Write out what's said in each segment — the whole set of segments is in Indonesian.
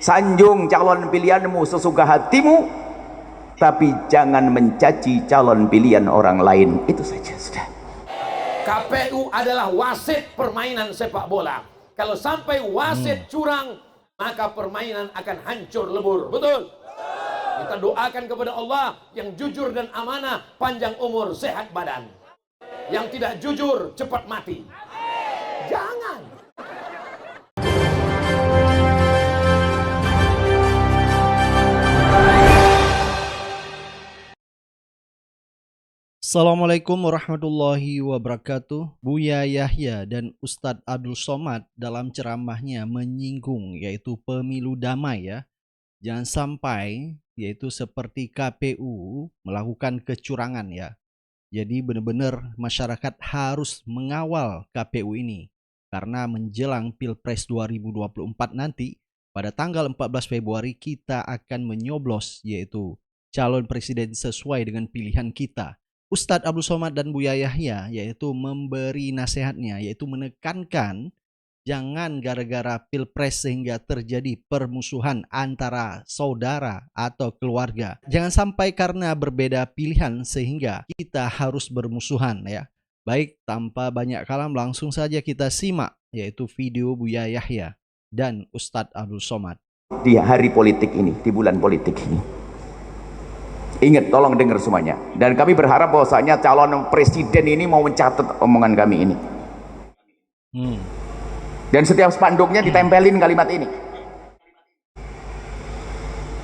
Sanjung calon pilihanmu sesuka hatimu, tapi jangan mencaci calon pilihan orang lain. Itu saja sudah. KPU adalah wasit permainan sepak bola. Kalau sampai wasit curang, maka permainan akan hancur lebur. Betul? Kita doakan kepada Allah yang jujur dan amanah, panjang umur, sehat badan. Yang tidak jujur, cepat mati. Jangan. Assalamualaikum warahmatullahi wabarakatuh. Buya Yahya dan Ustadz Abdul Somad dalam ceramahnya menyinggung yaitu pemilu damai ya. Jangan sampai yaitu seperti KPU melakukan kecurangan ya. Jadi benar-benar masyarakat harus mengawal KPU ini. Karena menjelang Pilpres 2024 nanti pada tanggal 14 Februari kita akan menyoblos yaitu calon presiden sesuai dengan pilihan kita. Ustadz Abdul Somad dan Buya Yahya yaitu memberi nasihatnya yaitu menekankan jangan gara-gara pilpres sehingga terjadi permusuhan antara saudara atau keluarga. Jangan sampai karena berbeda pilihan sehingga kita harus bermusuhan ya. Baik, tanpa banyak kalam langsung saja kita simak yaitu video Buya Yahya dan Ustadz Abdul Somad. Di hari politik ini, di bulan politik ini, ingat, tolong dengar semuanya. Dan kami berharap bahwasanya calon presiden ini mau mencatat omongan kami ini. Dan setiap spanduknya ditempelin kalimat ini.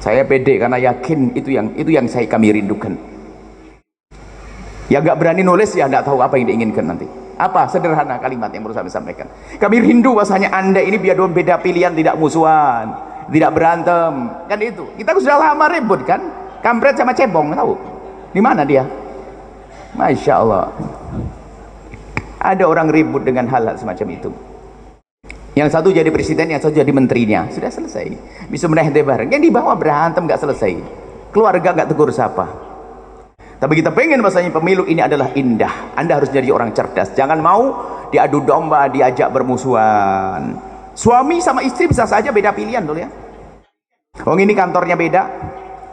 Saya pede karena yakin itu yang kami rindukan. Ya nggak berani nulis ya nggak tahu apa yang diinginkan nanti. Apa sederhana kalimat yang perlu saya sampaikan. Kami rindu bahwasanya Anda ini biar beda pilihan, tidak musuhan, tidak berantem. Kan itu. Kita sudah lama ribut kan? Kampret sama cebong, tahu? Di mana dia? Masya Allah. Ada orang ribut dengan hal-hal semacam itu. Yang satu jadi presiden, yang satu jadi menterinya. Sudah selesai. Bisa menehde bareng. Yang di bawah berantem nggak selesai. Keluarga nggak tegur sapa. Tapi kita pengen bahasanya pemilu ini adalah indah. Anda harus jadi orang cerdas. Jangan mau diadu domba, diajak bermusuhan. Suami sama istri bisa saja beda pilihan dulu ya. Oh ini kantornya beda.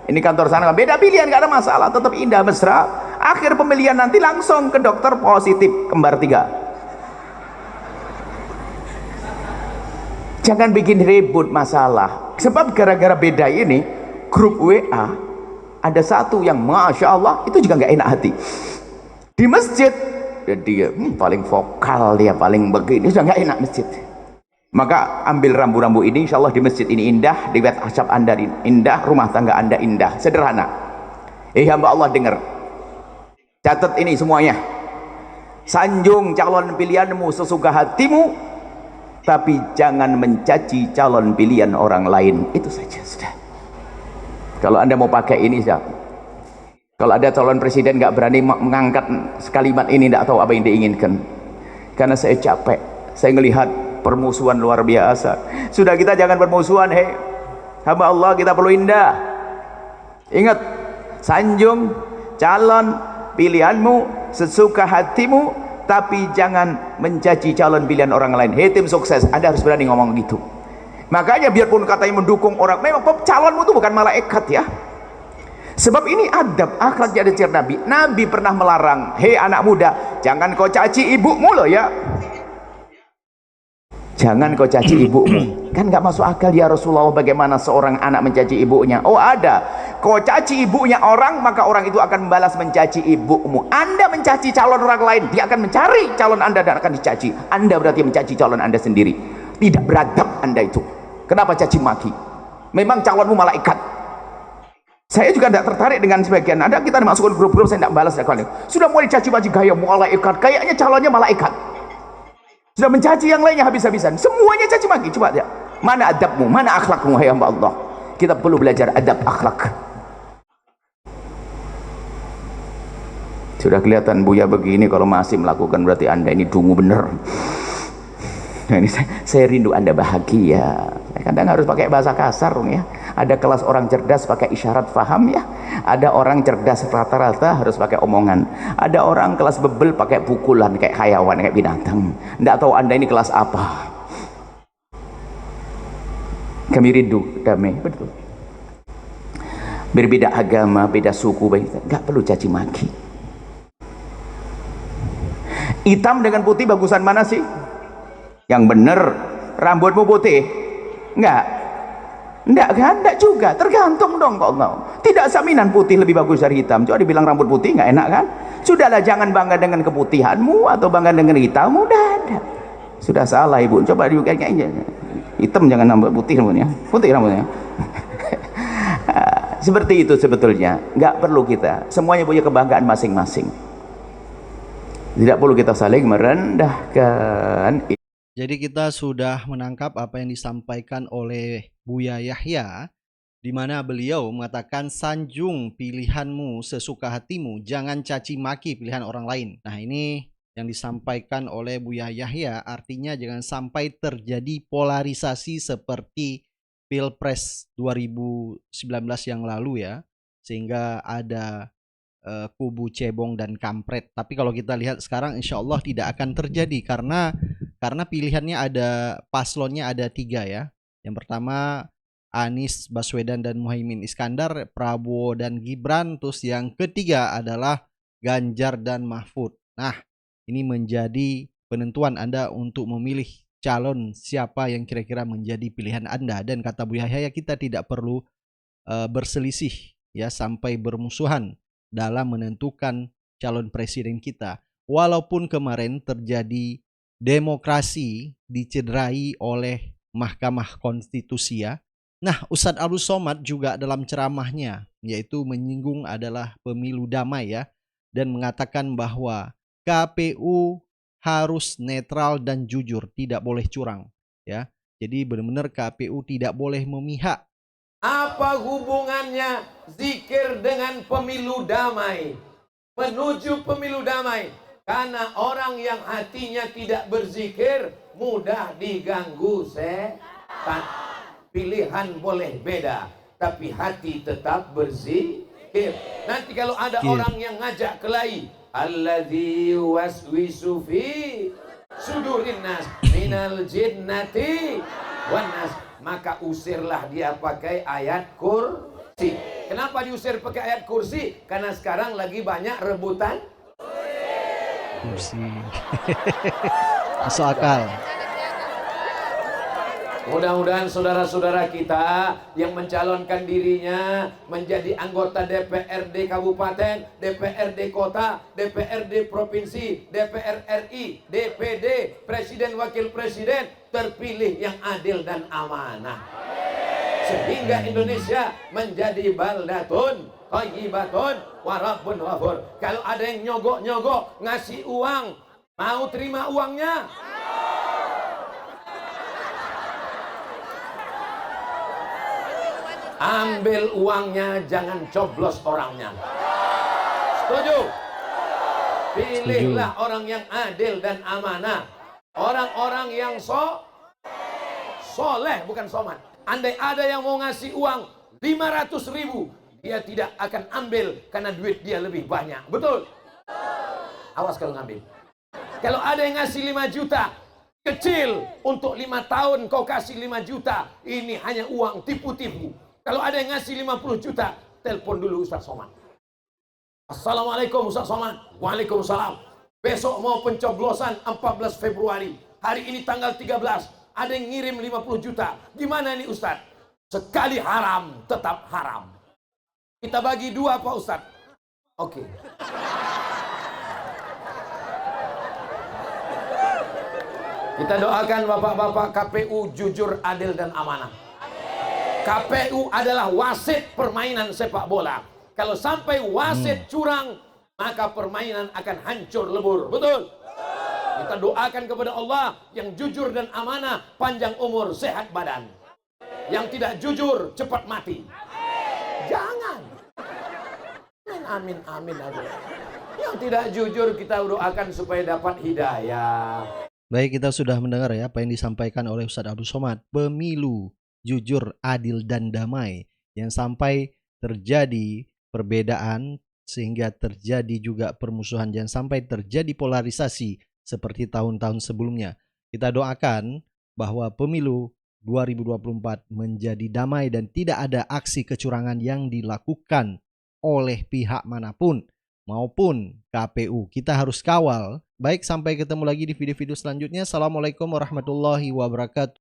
Ini kantor sana beda pilihan, gak ada masalah, tetap indah mesra. Akhir pemilihan nanti langsung ke dokter positif kembar 3. Jangan bikin ribut masalah. Sebab gara-gara beda ini grup WA ada satu yang masya Allah itu juga nggak enak hati di masjid. Dia paling vokal, dia paling begini, sudah nggak enak masjid. Maka ambil rambu-rambu ini, insya Allah di masjid ini indah, di WhatsApp Anda indah, rumah tangga Anda indah, sederhana. Hamba Allah dengar, catat ini semuanya. Sanjung calon pilihanmu sesuka hatimu, tapi jangan mencaci calon pilihan orang lain. Itu saja sudah. Kalau Anda mau pakai ini siapa? Kalau ada calon presiden nggak berani mengangkat kalimat ini, nggak tahu apa yang diinginkan. Karena saya capek, saya ngelihat permusuhan luar biasa. Sudah, kita jangan bermusuhan. Hamba Allah, kita perlu indah. Ingat, sanjung calon pilihanmu sesuka hatimu, tapi jangan mencaci calon pilihan orang lain. Tim sukses, Anda harus berani ngomong gitu. Makanya biarpun katanya mendukung orang, memang calonmu itu bukan malaikat ya. Sebab ini adab akhlak jadi Nabi. Nabi pernah melarang, anak muda, jangan kau caci ibumu loh ya. Jangan kau caci ibumu. Kan gak masuk akal ya Rasulullah, bagaimana seorang anak mencaci ibunya. Oh ada, kau caci ibunya orang, maka orang itu akan membalas mencaci ibumu. Anda mencaci calon orang lain, dia akan mencari calon Anda dan akan dicaci. Anda berarti mencaci calon Anda sendiri. Tidak beradab Anda itu. Kenapa caci maki? Memang calonmu malaikat. Saya juga tidak tertarik dengan sebagian. Ada kita masukkan grup-grup, saya tidak balas. Sudah mulai caci maki gaya malaikat, kayaknya calonnya malaikat. Sudah mencaci yang lainnya habis-habisan, semuanya caci maki. Coba ya, mana adabmu, mana akhlakmu, hamba Allah. Kita perlu belajar adab akhlak. Sudah kelihatan Buya begini, kalau masih melakukan berarti Anda ini dungu bener. Nah, ini saya rindu Anda bahagia. Kadang harus pakai bahasa kasar ya. Ada kelas orang cerdas pakai isyarat faham ya. Ada orang cerdas rata-rata harus pakai omongan. Ada orang kelas bebel pakai pukulan kayak hayawan, kayak binatang. Tidak tahu Anda ini kelas apa. Kami rindu damai, betul. Berbeda agama, beda suku, nggak perlu caci maki. Hitam dengan putih bagusan mana sih? Yang bener rambutmu putih? Enggak kan? Enggak juga, tergantung dong kok engkau. Tidak saminan putih lebih bagus dari hitam. Coba dibilang rambut putih nggak enak kan? Sudahlah, jangan bangga dengan keputihanmu atau bangga dengan hitammu, udah ada. Sudah salah ibu, coba kayaknya hitam jangan rambut putih rambutnya, putih rambutnya. Seperti itu sebetulnya, nggak perlu kita. Semuanya punya kebanggaan masing-masing. Tidak perlu kita saling merendahkan. Jadi kita sudah menangkap apa yang disampaikan oleh Buya Yahya, di mana beliau mengatakan sanjung pilihanmu sesuka hatimu, jangan caci maki pilihan orang lain. Nah, ini yang disampaikan oleh Buya Yahya, artinya jangan sampai terjadi polarisasi seperti Pilpres 2019 yang lalu ya, sehingga ada kubu cebong dan kampret. Tapi kalau kita lihat sekarang insya Allah tidak akan terjadi karena pilihannya ada, paslonnya ada 3 ya. Yang pertama Anies Baswedan dan Muhaimin Iskandar, Prabowo dan Gibran, terus yang ketiga adalah Ganjar dan Mahfud. Nah, ini menjadi penentuan Anda untuk memilih calon siapa yang kira-kira menjadi pilihan Anda. Dan kata Bu Yahya, kita tidak perlu berselisih ya sampai bermusuhan dalam menentukan calon presiden kita. Walaupun kemarin terjadi demokrasi dicederai oleh Mahkamah Konstitusi ya. Nah, Ustadz Abdul Somad juga dalam ceramahnya yaitu menyinggung adalah pemilu damai ya, dan mengatakan bahwa KPU harus netral dan jujur, tidak boleh curang ya. Jadi benar-benar KPU tidak boleh memihak. Apa hubungannya zikir dengan pemilu damai? Menuju pemilu damai. Karena orang yang hatinya tidak berzikir mudah diganggu setan. Pilihan boleh beda, tapi hati tetap berzikir. Nanti kalau ada orang yang ngajak kelahi, alladzi waswisu fi sudurin nas minal jinnati wan nas, maka usirlah dia pakai ayat kursi. Kenapa diusir pakai ayat kursi? Karena sekarang lagi banyak rebutan kursi. Masuk akal. Mudah-mudahan saudara-saudara kita yang mencalonkan dirinya menjadi anggota DPRD Kabupaten, DPRD Kota, DPRD Provinsi, DPR RI, DPD, Presiden Wakil Presiden, terpilih yang adil dan amanah. Sehingga Indonesia menjadi baldatun thayyibatun wa rabbun ghafur. Kalau ada yang nyogok-nyogok ngasih uang, mau terima uangnya? Ambil uangnya, jangan coblos orangnya. Setuju? Pilihlah orang yang adil dan amanah. Orang-orang yang soleh, bukan somat. Andai ada yang mau ngasih uang 500.000, dia tidak akan ambil karena duit dia lebih banyak. Betul? Awas kalau ngambil. Kalau ada yang ngasih 5 juta, kecil, untuk 5 tahun kau kasih 5 juta, ini hanya uang tipu-tipu. Kalau ada yang ngasih 50 juta, telepon dulu Ustaz Somad. Assalamualaikum Ustaz Somad. Waalaikumsalam. Besok mau pencoblosan 14 Februari. Hari ini tanggal 13. Ada yang ngirim 50 juta. Gimana nih Ustaz? Sekali haram, tetap haram. Kita bagi 2 Pak Ustaz. Oke. Kita doakan bapak-bapak KPU jujur, adil, dan amanah. KPU adalah wasit permainan sepak bola. Kalau sampai wasit curang, maka permainan akan hancur lebur. Betul? Kita doakan kepada Allah yang jujur dan amanah, panjang umur, sehat badan. Yang tidak jujur, cepat mati. Jangan. Amin, amin, amin. Yang tidak jujur kita doakan supaya dapat hidayah. Baik, kita sudah mendengar ya apa yang disampaikan oleh Ustadz Abdul Somad. Pemilu jujur, adil, dan damai. Yang sampai terjadi perbedaan sehingga terjadi juga permusuhan. Jangan sampai terjadi polarisasi seperti tahun-tahun sebelumnya. Kita doakan bahwa pemilu 2024 menjadi damai dan tidak ada aksi kecurangan yang dilakukan oleh pihak manapun maupun KPU. Kita harus kawal. Baik, sampai ketemu lagi di video-video selanjutnya. Assalamualaikum warahmatullahi wabarakatuh.